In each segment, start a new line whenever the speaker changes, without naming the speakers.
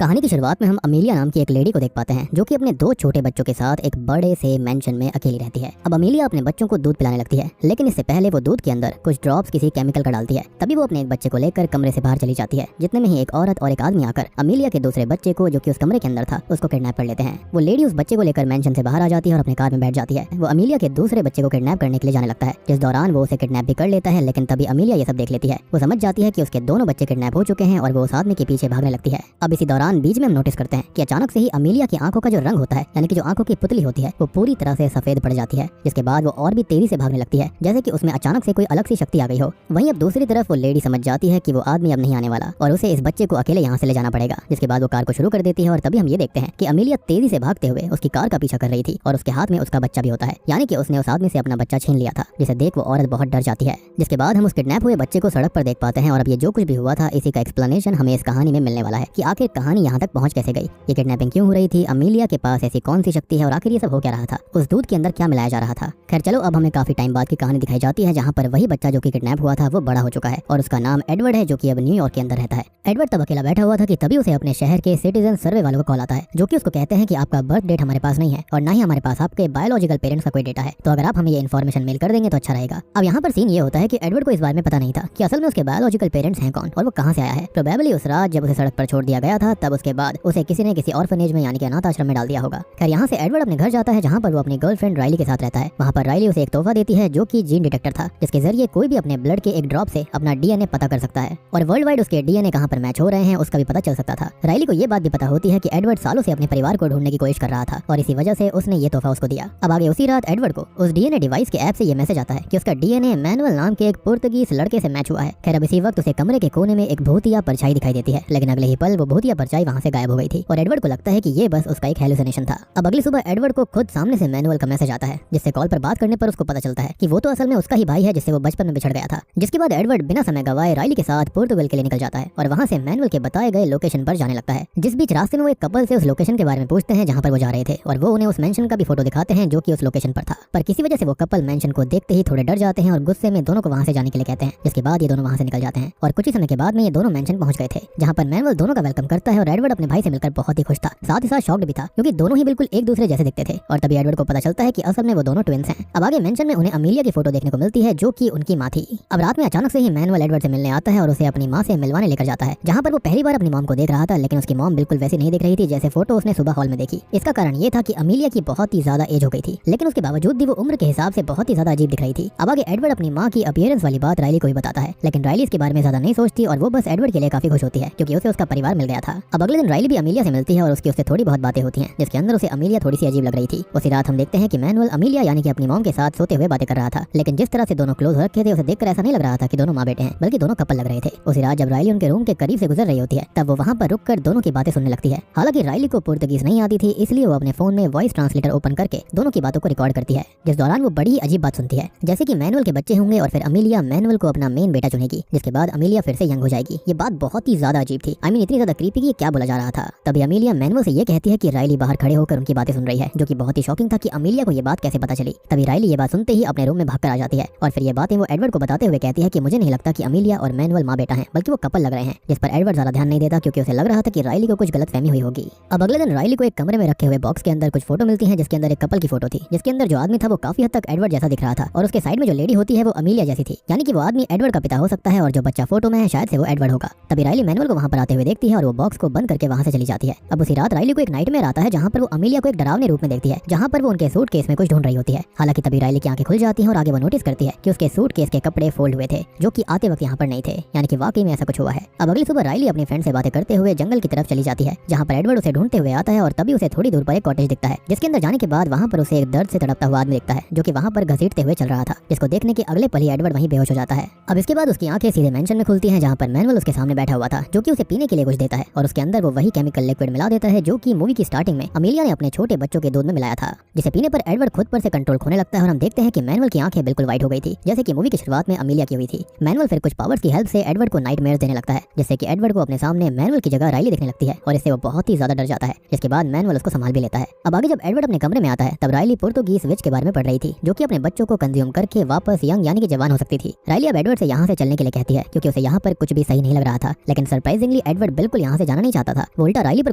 कहानी की शुरुआत में हम अमीलिया नाम की एक लेडी को देख पाते हैं जो कि अपने दो छोटे बच्चों के साथ एक बड़े से मेंशन में अकेली रहती है। अब अमीलिया अपने बच्चों को दूध पिलाने लगती है, लेकिन इससे पहले वो दूध के अंदर कुछ ड्रॉप्स किसी केमिकल का डालती है। तभी वो अपने एक बच्चे को लेकर कमरे से बाहर चली जाती है। जितने में ही एक औरत और एक आदमी आकर अमीलिया के दूसरे बच्चे को, जो कि उस कमरे के अंदर था, उसको किडनैप कर लेते हैं। वो लेडी उस बच्चे को लेकर मेंशन से बाहर आ जाती है और अपने कार में बैठ जाती है। वो अमीलिया के दूसरे बच्चे को किडनैप करने के लिए जाने लगता है, जिस दौरान वो उसे किडनैप भी कर लेता है। लेकिन तभी अमीलिया ये सब देख लेती है। वो समझ जाती है कि उसके दोनों बच्चे किडनैप हो चुके हैं और वो उस आदमी के पीछे भागने लगती है। अब इसी दौरान बीच में हम नोटिस करते हैं कि अचानक से ही अमीलिया की आंखों का जो रंग होता है, यानी कि जो आंखों की पुतली होती है, वो पूरी तरह से सफेद पड़ जाती है। जिसके बाद वो और भी तेजी से भागने लगती है, जैसे कि उसमें अचानक से कोई अलग सी शक्ति आ गई हो। वहीं अब दूसरी तरफ वो लेडी समझ जाती है कि वो आदमी अब नहीं आने वाला और उसे इस बच्चे को अकेले यहाँ से ले जाना पड़ेगा। जिसके बाद वो कार को शुरू कर देती है और तभी हम ये देखते हैं कि अमीलिया तेजी से भागते हुए उसकी कार का पीछा कर रही थी और उसके हाथ में उसका बच्चा भी होता है, यानी कि उसने उस आदमी से अपना बच्चा छीन लिया था, जिसे देख वो औरत बहुत डर जाती है। जिसके बाद हम उस किडनैप हुए बच्चे को सड़क पर देख पाते हैं और अब ये जो कुछ भी हुआ था, इसी का एक्सप्लेनेशन हमें इस कहानी में मिलने वाला है कि आखिर कहानी यहाँ तक पहुँच कैसे गई, ये किडनैपिंग क्यों हो रही थी, अमीलिया के पास ऐसी कौन सी शक्ति है और आखिर ये सब हो क्या रहा था, उस दूध के अंदर क्या मिलाया जा रहा था। खैर चलो, अब हमें काफी टाइम बाद की कहानी दिखाई जाती है जहाँ पर वही बच्चा जो कि किडनैप हुआ था वो बड़ा हो चुका है और उसका नाम एडवर्ड है, जो कि अब न्यूयॉर्क के अंदर रहता है। एडवर्ड तब अकेला बैठा हुआ था कि तभी उसे अपने शहर के सिटीजन सर्वे वालों का कॉल आता है, जो कि उसको कहते हैं कि आपका बर्थ डेट हमारे पास नहीं है और ना ही हमारे पास आपके बायोलॉजिकल पेरेंट्स का कोई डेटा है, तो अगर आप हमें ये इन्फॉर्मेशन मेल कर देंगे तो अच्छा रहेगा। अब यहाँ पर सीन ये होता है कि एडवर्ड को इस बारे में पता नहीं था कि असल में उसके बायोलॉजिकल पेरेंट्स हैं कौन और वो कहाँ से आया है। प्रोबेबली उस रात जब उसे सड़क पर छोड़ दिया गया था, तब उसके बाद उसे किसी ने किसी ऑर्फनेज में, यानी कि अनाथ आश्रम में डाल दिया होगा। खैर यहाँ से एडवर्ड अपने घर जाता है, जहाँ पर वो अपनी गर्लफ्रेंड राइली के साथ रहता है। वहाँ पर राइली उसे एक तोहफा देती है, जो कि जीन डिटेक्टर था, जिसके जरिए कोई भी अपने ब्लड के एक ड्रॉप से अपना डीएनए पता कर सकता है और वर्ल्ड वाइड उसके डीएनए कहाँ पर मैच हो रहे हैं उसका भी पता चल सकता था। राइली को ये बात भी पता होती है कि एडवर्ड सालों से अपने परिवार को ढूंढने की कोशिश कर रहा था और इसी वजह से उसने ये तोहफा उसको दिया। अब आगे उसी रात एडवर्ड को उस डीएनए डिवाइस के ऐप से ये मैसेज आता है कि उसका डीएनए मैनुअल नाम के एक पुर्तगीज लड़के से मैच हुआ है। खैर अब इसी वक्त उसे कमरे के कोने में एक भूतिया परछाई दिखाई देती है, लेकिन अगले ही पल वो भूतिया परछाई वहाँ से गायब हो गई थी और एडवर्ड को लगता है कि ये बस उसका एक हेलुसिनेशन था। अब अगली सुबह एडवर्ड को खुद सामने से मैनुअल का मैसेज आता है, जिससे कॉल पर बात करने पर उसको पता चलता है कि वो तो असल में उसका ही भाई है जिससे वो बचपन में बिछड़ गया था। जिसके बाद एडवर्ड बिना समय गवाए राइली के साथ पोर्टुगल के लिए निकल जाता है और वहाँ से मैनुअल के बताए गए लोकेशन पर जाने लगता है। जिस बीच रास्ते में वो एक कपल से उस लोकेशन के बारे में पूछते हैं जहाँ पर वो जा रहे थे और वो उन्हें उस मेंशन का भी फोटो दिखाते हैं जो कि उस लोकेशन पर था। पर किसी वजह से वो कपल मेंशन को देखते ही थोड़े डर जाते हैं और गुस्से में दोनों को वहाँ से जाने के लिए कहते हैं। जिसके बाद ये दोनों वहाँ से निकल जाते हैं और कुछ ही समय के बाद में ये दोनों मेंशन पहुंच गए थे, जहाँ पर मैनुअल दोनों का वेलकम करता है और एडवर्ड अपने भाई से मिलकर बहुत ही खुश था, साथ ही साथ शॉक्ड भी था क्योंकि दोनों ही बिल्कुल एक दूसरे जैसे दिखते थे। और तभी एडवर्ड को पता चलता है कि असल में वो दोनों ट्विंस हैं। अब आगे मेंशन में उन्हें अमीलिया की फोटो देखने को मिलती है, जो कि उनकी माँ थी। अब रात में अचानक से ही मैनुअल एडवर्ड से मिलने आता है और उसे अपनी माँ से मिलवाने लेकर जाता है, जहाँ पर वो पहली बार अपनी मॉम को देख रहा था, लेकिन उसकी मॉम बिल्कुल वैसी नहीं दिख रही थी जैसे फोटो उसने सुबह हॉल में देखी। इसका कारण ये था कि अमीलिया की बहुत ही ज्यादा एज हो गई थी, लेकिन उसके बावजूद भी वो उम्र के हिसाब से बहुत ही ज्यादा अजीब दिख रही थी। अब आगे एडवर्ड अपनी माँ की अपीयरेंस वाली बात राइली को भी बताता है, लेकिन राइली इसके बारे में ज्यादा नहीं सोचती और वो बस एडवर्ड के लिए काफी खुश होती है क्योंकि उसे उसका परिवार मिल गया था। अब अगले दिन राइली भी अमीलिया से मिलती है और उससे थोड़ी बहुत बातें होती हैं, जिसके अंदर उसे अमीलिया थोड़ी सी अजीब लग रही थी। उसी रात हम देखते हैं कि मैनुअल अमीलिया यानी कि अपनी मॉम के साथ सोते हुए बातें कर रहा था, लेकिन जिस तरह से दोनों क्लोज रखे थे उसे देखकर ऐसा नहीं लग रहा था कि दोनों माँ बेटे हैं, बल्कि दोनों कपल लग रहे थे। उसी रात जब राइली उनके रूम के करीब से गुजर रही होती है, तब वो वहाँ पर रुककर दोनों की बातें सुनने लगती है। हालांकि राइली को पुर्तगीज नहीं आती थी, इसलिए वो अपने फोन में वॉइस ट्रांसलेटर ओपन करके दोनों की बातों को रिकॉर्ड करती है, जिस दौरान वो बड़ी अजीब बात सुनती है, जैसे कि मैनुअल के बच्चे होंगे और फिर अमीलिया मैनुअल को अपना मेन बेटा चुनेगी, जिसके बाद अमीलिया फिर से यंग हो जाएगी। ये बात बहुत ही ज्यादा अजीब थी, इतनी ज्यादा क्रीपी कि क्या बोला जा रहा था। तभी अमीलिया मैनुअल से ये कहती है कि राइली बाहर खड़े होकर उनकी बातें सुन रही है, जो कि बहुत ही शॉकिंग था कि अमीलिया को ये बात कैसे पता चली। तभी राइली ये बात सुनते ही अपने रूम में भागकर आ जाती है और फिर ये बातें वो एडवर्ड को बताते हुए कहती है कि मुझे नहीं लगता कि अमीलिया और मैनुअल माँ बेटा हैं, बल्कि वो कपल लग रहे हैं। जिस पर एडवर्ड ज्यादा ध्यान नहीं देता क्योंकि उसे लग रहा था कि राइली को कुछ गलतफहमी हुई होगी। अब अगले दिन राइली को एक कमरे में रखे हुए बॉक्स के अंदर कुछ फोटो मिलती है, जिसके अंदर एक कपल की फोटो थी, जिसके अंदर जो आदमी था वो काफी हद तक एडवर्ड जैसा दिख रहा था और उसके साइड में जो लेडी होती है वो अमीलिया जैसी थी, यानी कि वो आदमी एडवर्ड का पिता हो सकता है और जो बच्चा फोटो में है शायद से वो एडवर्ड होगा। तभी राइली मैनुअल को वहाँ पर आते हुए देखती है और वो बॉक्स को बंद करके वहाँ से चली जाती है। अब उसी रात राइली को एक नाइटमेयर आता है, जहाँ पर वो अमीलिया को एक डरावने रूप में देखती है, जहाँ पर वो उनके सूटकेस में कुछ ढूंढ रही होती है। हालांकि तभी राइली की आंखें खुल जाती हैं और आगे वो नोटिस करती है कि उसके सूटकेस के कपड़े फोल्ड हुए थे, जो कि आते वक्त यहाँ पर नहीं थे, यानी कि वाकई में ऐसा कुछ हुआ है। अब अगली सुबह राइली अपनी फ्रेंड से बातें करते हुए जंगल की तरफ चली जाती है, जहाँ पर एडवर्ड उसे ढूंढते हुए आता है और तभी उसे थोड़ी दूर पर एक कॉटेज दिखता है, जिसके अंदर जाने के बाद वहाँ पर उसे एक दर्द से तड़पता हुआ आदमी दिखता है, जो कि वहाँ पर घसीटते हुए चल रहा था, जिसको देखने के अगले पल ही एडवर्ड वहीं बेहोश हो जाता है। अब इसके बाद उसकी आंखें सीधे मेंशन में खुलती हैं, जहाँ पर मैनुअल उसके सामने बैठा हुआ था, जो कि उसे पीने के लिए कुछ देता है और उसके अंदर वो वही केमिकल लिक्विड मिला देता है जो कि मूवी की स्टार्टिंग में अमीलिया ने अपने छोटे बच्चों के दूध में मिलाया था, जिसे पीने पर एडवर्ड खुद पर से कंट्रोल खोने लगता है और हम देखते हैं कि मैनुअल की आंखें बिल्कुल वाइट हो गई थी, जैसे कि मूवी की शुरुआत में अमीलिया की हुई थी। मैनुअल फिर कुछ पावर्स की हेल्प से एडवर्ड को नाइटमेयर्स देने लगता है, जिससे कि एडवर्ड को अपने सामने मैनुअल की जगह राइली दिखने लगती है और इससे वो बहुत ही ज्यादा डर जाता है, जिसके बाद मैनुअल उसको संभाल भी लेता है। अब आगे जब एडवर्ड अपने कमरे में आता है, तब राइली पुर्तगीज विच के बारे में पढ़ रही थी, जो कि अपने बच्चों को कंज्यूम करके वापस यंग यानी कि जवान हो सकती थी। राइली अब एडवर्ड से यहाँ से चलने के लिए कहती है, क्योंकि उसे यहाँ पर कुछ भी सही नहीं लग रहा था, लेकिन सरप्राइजिंगली एडवर्ड बिल्कुल यहाँ से जाना नहीं चाहता था। वो उल्टा राइली पर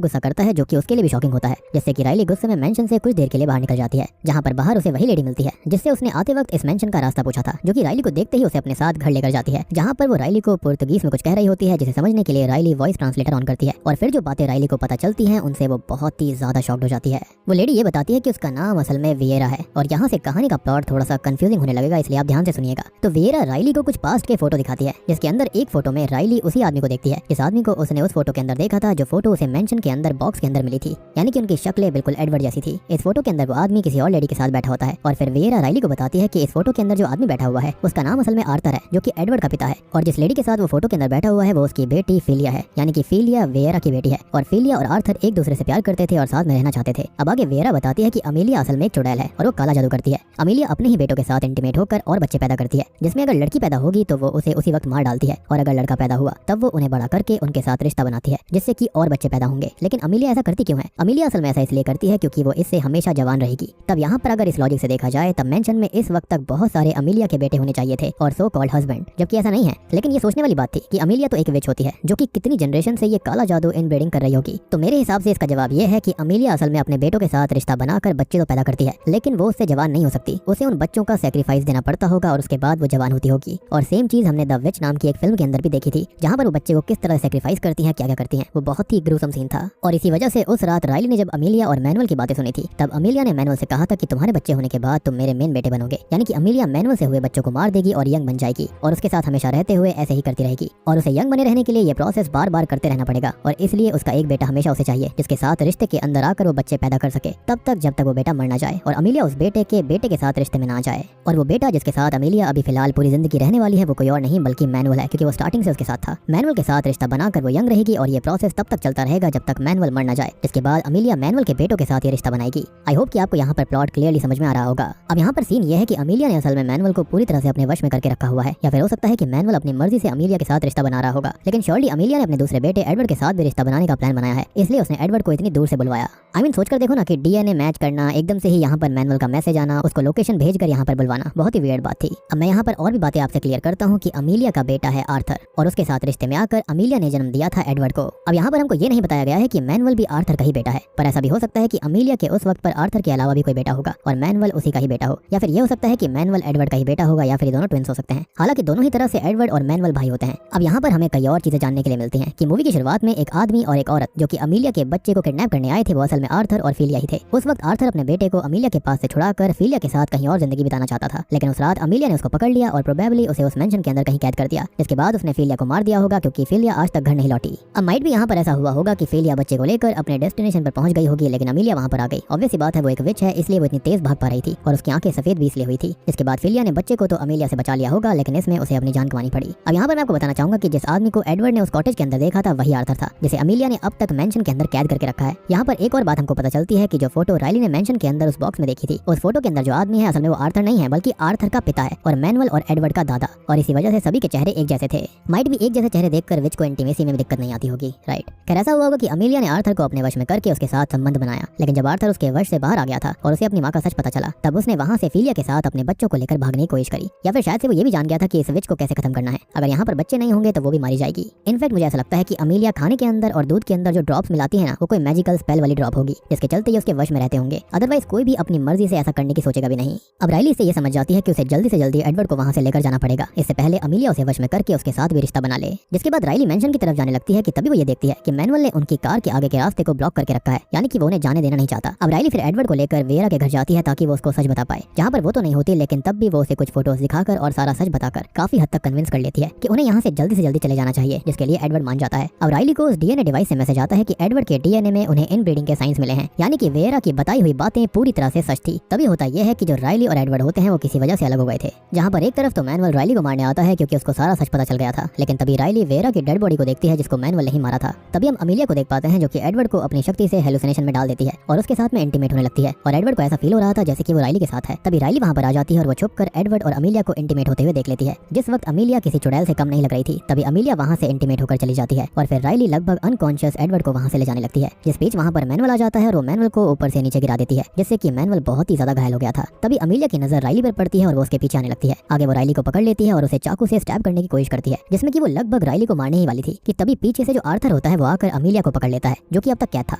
गुस्सा करता है, जो कि उसके लिए भी शॉकिंग होता है, जिससे कि राइली गुस्से में मेंशन से कुछ देर के लिए बाहर निकल जाती है, जहाँ पर बाहर उसे वही लेडी मिलती है जिससे उसने आते वक्त इस मेंशन का रास्ता पूछा था, जो कि राइली को देखते ही उसे अपने साथ घर लेकर जाती है, जहाँ पर वो राइली को पुर्तगीज में कुछ कह रही होती है, जिसे समझने के लिए राइली वॉइस ट्रांसलेटर ऑन करती है। और फिर जो बातें राइली को पता चलती हैं उनसे वो बहुत ही ज्यादा शॉक्ड हो जाती है। वो लेडी ये बताती है कि उसका नाम असल में वियेरा है, और यहाँ से कहानी का प्लॉट थोड़ा सा कंफ्यूजिंग होने लगेगा, इसलिए आप ध्यान से सुनिएगा। तो वियेरा राइली को कुछ पास्ट के फोटो दिखाती है, जिसके अंदर एक फोटो में राइली उसी आदमी को देखती है जिस आदमी को उसने उस फोटो के अंदर देखा था, जो फोटो उसे मेंशन के अंदर बॉक्स के अंदर मिली थी, यानी कि उनकी शक्लें बिल्कुल एडवर्ड जैसी थी। इस फोटो के अंदर वो आदमी किसी और लेडी के साथ बैठा होता है, और फिर वियेरा राइली को बताती है कि इस फोटो के अंदर जो आदमी बैठा हुआ है उसका नाम असल में आर्थर है, जो कि एडवर्ड का पिता है, और जिस लेडी के साथ वो फोटो के अंदर बैठा हुआ है वो उसकी बेटी फिलिया है, यानी कि फिलिया वियेरा की बेटी है। और फिलिया और आर्थर एक दूसरे से प्यार करते थे और साथ में रहना चाहते थे। अब आगे वियेरा बताती है कि अमीलिया असल में एक चुड़ैल है और वो काला जादू करती है। अमीलिया अपने ही बेटों के साथ इंटीमेट होकर और बच्चे पैदा करती है, जिसमें अगर लड़की पैदा होगी तो वो उसे उसी वक्त मार डालती है, और अगर लड़का पैदा हुआ तब वो उन्हें बड़ा करके उनके साथ रिश्ता बनाती है, जिससे कि और बच्चे पैदा होंगे। लेकिन अमीलिया ऐसा करती क्यों है? अमीलिया असल में ऐसा इसलिए करती है क्योंकि वो इससे हमेशा जवान रहेगी। तब यहाँ पर अगर इस लॉजिक से देखा जाए तब मेंशन में इस वक्त तक बहुत सारे अमीलिया के बेटे होने चाहिए थे और सो कॉल्ड हस्बैंड, जबकि ऐसा नहीं है। लेकिन ये सोचने वाली बात थी कि अमीलिया तो एक विच होती है जो कि कितनी जनरेशन से ये काला जादू इनब्रीडिंग कर रही होगी। तो मेरे हिसाब से इसका जवाब ये है कि अमीलिया असल में अपने बेटों के साथ रिश्ता बनाकर बच्चे तो पैदा करती है, लेकिन वो उससे जवान नहीं हो सकती। उसे उन बच्चों का सैक्रिफाइस देना पड़ता होगा और उसके बाद वो जवान होती होगी। और सेम चीज हमने द विच नाम की एक फिल्म के अंदर भी देखी थी, जहाँ पर वो बच्चे को किस तरह सैक्रिफाइस करती है, क्या क्या करती है। वो बहुत ही ग्रूसम सीन था। और इसी वजह से उस रात राइली ने जब अमीलिया और मैनुअल की बातें सुनी थी, तब अमीलिया ने मैनुअल से कहा था कि तुम्हारे बच्चे होने के बाद तुम मेरे मेन बेटे बनोगे, यानी कि अमीलिया मैनुअल से हुए बच्चों को मार देगी और यंग बन जाएगी और उसके साथ हमेशा रहते हुए ऐसे ही करती रहेगी। और उसे यंग बने रहने के लिए ये प्रोसेस बार बार करते रहना पड़ेगा, और इसलिए उसका एक बेटा हमेशा उसे चाहिए जिसके साथ रिश्ते के अंदर आकर वो बच्चे पैदा कर सके, तब तक जब तक वो बेटा मर ना जाए और अमीलिया उस बेटे के साथ रिश्ते में ना जाए। और वो बेटा जिसके साथ अमीलिया अभी फिलहाल पूरी जिंदगी रहने वाली है वो कोई और नहीं बल्कि मैनुअल है, क्योंकि वो स्टार्टिंग से उसके साथ था। मैनुअल के साथ रिश्ता बनाकर वो यंग रहेगी और ये प्रोसेस तब तक चलता रहेगा जब तक मैनुअल मर ना जाए, जिसके बाद अमीलिया मैनुअल के बेटों के साथ ये रिश्ता बनाएगी। आई होप कि आपको यहाँ पर प्लॉट क्लियरली समझ में आ रहा होगा। अब यहाँ पर सीन ये है कि अमीलिया ने असल में मैनुअल को पूरी तरह से अपने वश में करके रखा हुआ है, या फिर हो सकता है कि मैनुअल अपनी मर्जी से अमीलिया के साथ रिश्ता बना रहा होगा। लेकिन श्योरली अमीलिया ने अपने दूसरे बेटे एडवर्ड के साथ भी रिश्ता बनाने का प्लान बनाया है, इसलिए उसने एडवर्ड को इतनी दूर से बुलवाया। आई मीन सोचकर देखो ना कि डीएनए मैच करना, एकदम से ही यहाँ पर मैनुअल का मैसेज आना, उसको लोकेशन भेजकर यहाँ पर बुलवाना, बहुत ही वियर्ड बात थी। अब मैं यहाँ पर और भी बातें आपसे क्लियर करता हूँ कि अमीलिया का बेटा है आर्थर और उसके साथ रिश्ते में आकर अमीलिया ने जन्म दिया था एडवर्ड को। अब यहाँ पर हमको ये नहीं बताया गया है कि मैनुअल भी आर्थर का ही बेटा है, पर ऐसा भी हो सकता है कि अमीलिया के उस वक्त पर आर्थर के अलावा भी कोई बेटा होगा और मैनुअल उसी का ही बेटा हो, या फिर ये हो सकता है कि मैनुअल एडवर्ड का ही बेटा होगा, या फिर दोनों ट्विंस हो सकते हैं। हालांकि दोनों ही तरह से एडवर्ड और मैनुअल भाई होते हैं। अब यहाँ पर हमें कई और चीजें जानने के लिए मिलती हैं कि मूवी की शुरुआत में एक आदमी और एक औरत जो कि अमीलिया के बच्चे को किडनैप करने आए थे वो असल में आर्थर और फिलिया ही थे। उस वक्त आर्थर अपने बेटे को अमीलिया के पास से छुड़ाकर फिलिया के साथ कहीं और जिंदगी बिताना चाहता था, लेकिन उस रात अमीलिया ने उसको पकड़ लिया और प्रोबेबली उसे उस मेंशन के अंदर कहीं कैद कर दिया, जिसके बाद उसने फिलिया को मार दिया होगा क्योंकि फिलिया आज तक घर नहीं लौटी। अब माइट भी यहाँ पर ऐसा हुआ होगा कि फिलिया बच्चे को लेकर अपने डेस्टिनेशन पर पहुंच गई होगी, लेकिन अमीलिया वहाँ पर आ गई। ऑब्वियस सी बात है वो एक विच है, इसलिए वो इतनी तेज भाग पा रही थी और उसकी आंखें सफेद भी इसलिए हुई थी। इसके बाद फिलिया ने बच्चे को तो अमीलिया से बचा लिया होगा, लेकिन इसमें उसे अपनी जान गंवानी पड़ी। अब यहाँ पर मैं आपको बताना चाहूंगा कि जिस आदमी को एडवर्ड ने उस कॉटेज के अंदर देखा था वही आर्थर था, जिसे अमीलिया ने अब तक मेंशन के अंदर कैद करके रखा है। यहाँ पर एक और बात हमको पता चलती है कि जो फोटो राइली ने मेंशन के अंदर उस बॉक्स में देखी थी, उस फोटो के अंदर जो आदमी है असल में वो आर्थर नहीं है बल्कि आर्थर का पिता है और मैनुअल और एडवर्ड का दादा, और इसी वजह से सभी के चेहरे एक जैसे थे। माइट भी एक जैसे चेहरे देखकर विच को इंटीमेसी में भी दिक्कत नहीं आती होगी, राइट। खैर ऐसा हुआ होगा कि अमीलिया ने आर्थर को अपने वश में करके उसके साथ संबंध बनाया, लेकिन जब आर्थर उसके वश से बाहर आ गया था और उसे अपनी माँ का सच पता चला, तब उसने वहाँ से फिलिया के साथ अपने बच्चों को लेकर भागने की कोशिश करी, या फिर शायद से वो ये भी जान गया था कि इस विच को कैसे खत्म करना है। अगर यहाँ पर बच्चे नहीं होंगे तो वो भी मारी जाएगी। इनफैक्ट मुझे ऐसा लगता है कि अमीलिया खाने के अंदर और दूध के अंदर जो ड्रॉप्स मिलाती है ना, वो कोई मैजिकल स्पेल वाली ड्रॉप होगी जिसके चलते ये उसके वश में रहते होंगे, अदरवाइज कोई भी अपनी मर्जी से ऐसा करने की सोचेगा भी नहीं। अब राइली से ये समझ जाती है कि उसे जल्दी से जल्दी एडवर्ड को वहाँ से लेकर जाना पड़ेगा, इससे पहले अमीलिया उसे वश में करके उसके साथ भी रिश्ता बना ले। जिसके बाद राइली मेंशन की तरफ जाने लगती है कि तभी वो ये देखती है कि मैनुअल ने उनकी कार के आगे के रास्ते को ब्लॉक करके रखा है, यानी कि वो उन्हें जाने देना नहीं चाहता। अब राइली फिर एडवर्ड को लेकर वियेरा के घर जाती है ताकि वो उसको सच बता पाए, जहाँ पर वो तो नहीं होती, लेकिन तब भी वो उसे कुछ फोटोज दिखाकर और सारा सच बताकर काफी हद तक कन्विंस कर लेती है कि उन्हें यहाँ से जल्दी चले जाना चाहिए, जिसके लिए एडवर्ड मान जाता है। अब राइली को उस डीएनए डिवाइस से मैसेज आता है कि एडवर्ड के डीएनए में उन्हें इनब्रीडिंग के साइंस मिले हैं, यानी कि वियेरा की बताई हुई बातें पूरी तरह से सच थी। तभी होता यह है कि जो राइली और एडवर्ड होते हैं वो किसी वजह से अलग हो गए थे, जहाँ पर एक तरफ तो मैनुअल राइली को मारने आता है क्योंकि उसको सारा सच पता चल गया था, लेकिन तभी राइली वियेरा की डेड बॉडी को देखती है जिसको मैनुअल नहीं मारा था। तभी हम अमीलिया को देख पाते हैं जो कि एडवर्ड को अपनी शक्ति से हेलुसिनेशन में डाल देती है और उसके साथ में इंटीमेट होने लगती है, और एडवर्ड को ऐसा फील हो रहा था जैसे कि वो राइली के साथ है। तभी राइली वहाँ पर आ जाती है और वो छुपकर एडवर्ड और अमीलिया को इंटीमेट होते हुए देख लेती है। जिस वक्त अमीलिया किसी चुड़ैल से कम नहीं लग रही थी, तभी अमीलिया वहाँ से इंटीमेट होकर चली जाती है और फिर राइली लगभग अनकॉन्शियस एडवर्ड को वहाँ से ले जाने लगती है। जिस बीच वहाँ पर मैनुअल आ जाता है और वो मैनुअल को ऊपर से नीचे गिरा देती है, जिससे कि मैनुअल बहुत ही ज्यादा घायल हो गया था। तभी अमीलिया की नजर राइली पर पड़ती है और वो उसके पीछे आने लगती है। आगे वो राइली को पकड़ लेती है और उसे चाकू से स्टैब करने की कोशिश करती है, जिसमें कि वो लगभग राइली को मारने ही वाली थी कि तभी पीछे से जो आर्थर होता है वो आकर अमीलिया को पकड़ लेता है जो कि अब तक कैद था।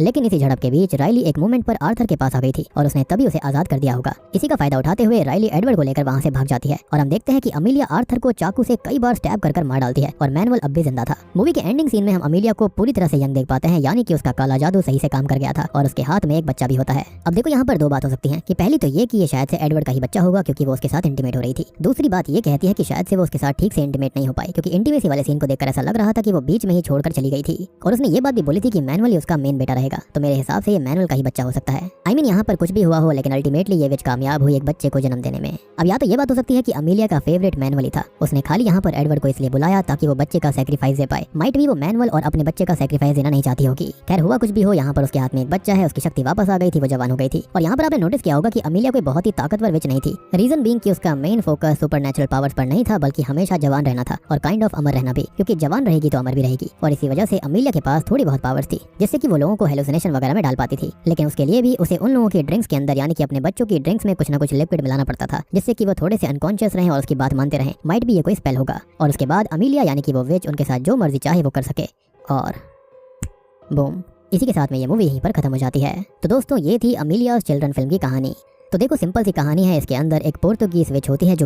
लेकिन इसी झड़प के बीच राइली एक मोमेंट पर आर्थर के पास आ गई थी और उसने तभी उसे आजाद कर दिया होगा। इसी का फायदा उठाते हुए राइली एडवर्ड को लेकर वहाँ से भाग जाती है और हम देखते हैं कि अमीलिया आर्थर को चाकू से कई बार स्टैब कर मार डालती है और मैनुअल अब भी जिंदा था। मूवी के एंडिंग सीन में हम अमीलिया को पूरी तरह से यंग देख पाते हैं, यानी कि उसका काला जादू सही से काम कर गया था और उसके हाथ में एक बच्चा भी होता है। अब देखो यहाँ पर दो बात हो सकती है कि पहली तो ये कि ये शायद से एडवर्ड का ही बच्चा होगा क्योंकि वो उसके साथ इंटीमेट हो रही थी। दूसरी बात ये कहती है कि शायद से वो उसके साथ ठीक से इंटीमेट नहीं हो पाई क्योंकि इंटीमेसी वाले सीन को देखकर ऐसा लग रहा था कि वो बीच में ही छोड़कर चली गई थी और उसने ये बात भी बोली थी कि मैनुअल ही उसका मेन बेटा रहेगा। तो मेरे हिसाब से ये मैनुअल का ही बच्चा हो सकता है। आई मीन यहाँ पर कुछ भी हुआ हो लेकिन अल्टीमेटली ये विच कामयाब हुई एक बच्चे को जन्म देने में। अब या तो ये बात हो सकती है कि अमीलिया का फेवरेट मैनुअल ही था, उसने खाली यहाँ पर एडवर्ड को इसलिए बुलाया ताकि वो बच्चे का सैक्रिफाइस दे पाए। माइट भी वो मैनुअल और अपने बच्चे का सैक्रिफाइस देना नहीं चाहती होगी। खैर हुआ कुछ भी हो, यहाँ पर उसके हाथ में एक बच्चा है, उसकी शक्ति वापस आ गई थी, वो जवान हो गई थी। और यहाँ पर आपने नोटिस किया होगा कि अमीलिया कोई बहुत ही ताकतवर विच नहीं थी। रीजन बीइंग कि उसका मेन फोकस सुपरनैचुरल पावर्स पर नहीं था बल्कि हमेशा जवान रहना था और काइंड ऑफ अमर रहना भी, क्योंकि जवान रहेगी तो अमर भी रहेगी। और इसी वजह से अमीलिया के पास थोड़ी बहुत पावर्स थी जिससे कि वो लोगों को हेलुसिनेशन वगैरह में डाल पाती थी। लेकिन उसके लिए भी उसे उन लोगों की ड्रिंक्स के अंदर यानी कि अपने बच्चों की ड्रिंक्स में कुछ ना कुछ लिक्विड मिलाना पड़ता था जिससे कि वो थोड़े से अनकॉन्शियस रहें और उसकी बात मानते रहें। माइट भी ये कोई स्पेल होगा और उसके बाद अमीलिया यानी कि वो विच उनके साथ जो मर्जी चाहे वो कर सके और बूम, इसी के साथ में ये मूवी यहीं पर खत्म हो जाती है। तो दोस्तों ये थी अमीलियाज चिल्ड्रन फिल्म की कहानी। तो देखो सिंपल सी कहानी है, इसके अंदर एक पोर्तुगीज विच होती है जो कि